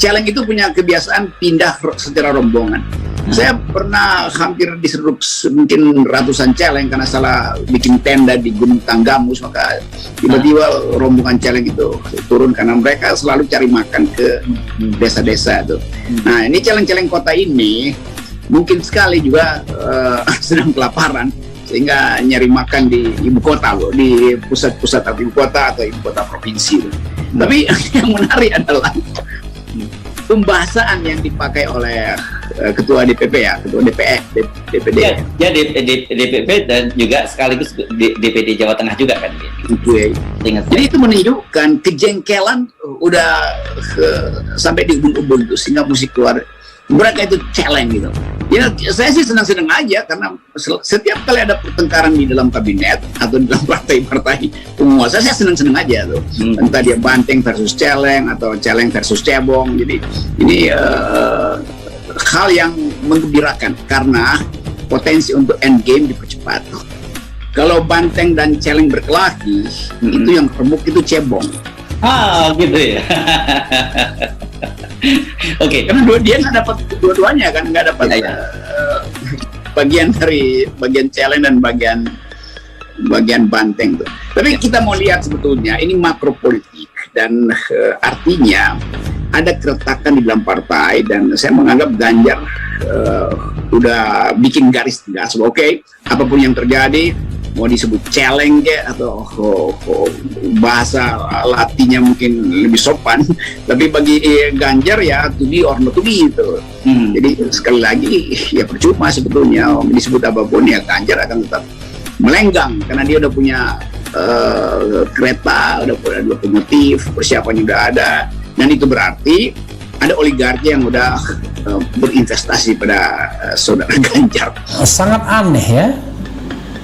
caleg itu punya kebiasaan pindah secara rombongan. Saya pernah hampir diseruduk mungkin ratusan caleg karena salah bikin tenda di Gunung Tanggamus, maka tiba-tiba rombongan caleg itu turun karena mereka selalu cari makan ke desa-desa itu. Nah, ini caleg-caleg kota ini mungkin sekali juga sedang kelaparan sehingga nyari makan di ibu kota loh, di pusat-pusat ibu kota atau ibu kota provinsi. Tapi yang menarik adalah pembahasan yang dipakai oleh ketua DPP ya, ketua DPD. Ya, DPP dan juga sekaligus DPD Jawa Tengah juga kan. Jadi itu menunjukkan kejengkelan udah sampai di ubun-ubun itu, sehingga musik keluar. Mereka itu challenge gitu. Ya, saya sih senang-senang aja karena setiap kali ada pertengkaran di dalam kabinet atau di dalam partai-partai penguasa, saya senang-senang aja tuh. Entah dia banteng versus celeng atau celeng versus cebong. Jadi ini hal yang menggembirakan karena potensi untuk end game dipercepat. Kalau banteng dan celeng berkelahi, itu yang remuk itu cebong. Ah, gitu ya. Oke, karena dia nggak dapat dua-duanya kan, nggak dapat bagian dari bagian celeng dan bagian banteng tuh. Tapi kita mau lihat sebetulnya ini makro politik dan artinya ada keretakan di dalam partai, dan saya menganggap Ganjar udah bikin garis tegas. Oke, apapun yang terjadi, mau disebut celeng atau bahasa Latinnya mungkin lebih sopan, tapi bagi Ganjar ya to be or not to be itu. Jadi sekali lagi ya percuma sebetulnya disebut apapun, ya Ganjar akan tetap melenggang karena dia udah punya kereta, udah punya lokomotif, persiapannya udah ada, dan itu berarti ada oligarki yang udah berinvestasi pada saudara Ganjar. Sangat aneh ya,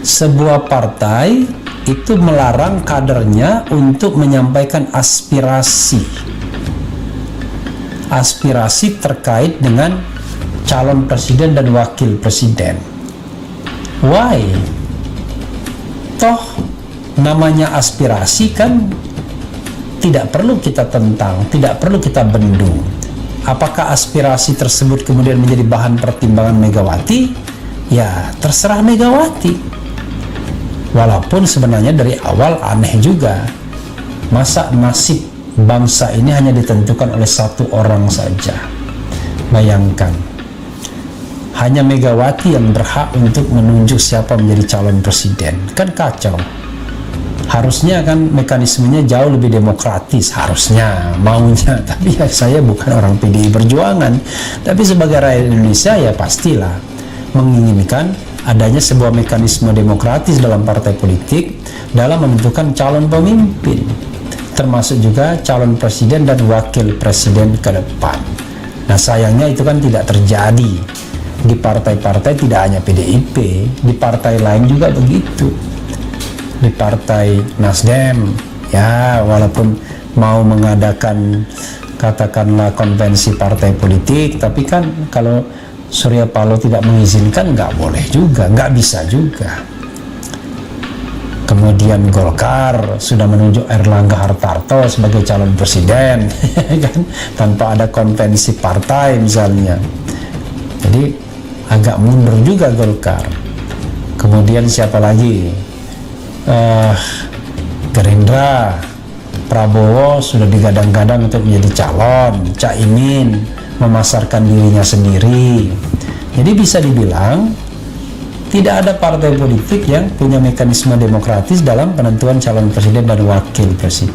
sebuah partai itu melarang kadernya untuk menyampaikan aspirasi terkait dengan calon presiden dan wakil presiden. Why? Toh namanya aspirasi kan tidak perlu kita tentang, tidak perlu kita bendung. Apakah aspirasi tersebut kemudian menjadi bahan pertimbangan Megawati? Ya terserah Megawati. Walaupun sebenarnya dari awal aneh juga, masa nasib bangsa ini hanya ditentukan oleh satu orang saja. Bayangkan, hanya Megawati yang berhak untuk menunjuk siapa menjadi calon presiden. Kan kacau. Harusnya kan mekanismenya jauh lebih demokratis, harusnya maunya. Tapi ya saya bukan orang PDI Perjuangan, tapi sebagai rakyat Indonesia ya pastilah menginginkan adanya sebuah mekanisme demokratis dalam partai politik dalam menentukan calon pemimpin, termasuk juga calon presiden dan wakil presiden ke depan. Nah sayangnya itu kan tidak terjadi di partai-partai, tidak hanya PDIP, di partai lain juga begitu. Di partai Nasdem ya, walaupun mau mengadakan katakanlah konvensi partai politik, tapi kan kalau Surya Paloh tidak mengizinkan, nggak boleh juga, nggak bisa juga. Kemudian Golkar sudah menunjuk Erlangga Hartarto sebagai calon presiden kan, tanpa ada konvensi partai misalnya. Jadi agak mundur juga Golkar. Kemudian siapa lagi? Gerindra, Prabowo sudah digadang-gadang untuk menjadi calon, Caimin memasarkan dirinya sendiri. Jadi bisa dibilang tidak ada partai politik yang punya mekanisme demokratis dalam penentuan calon presiden dan wakil presiden.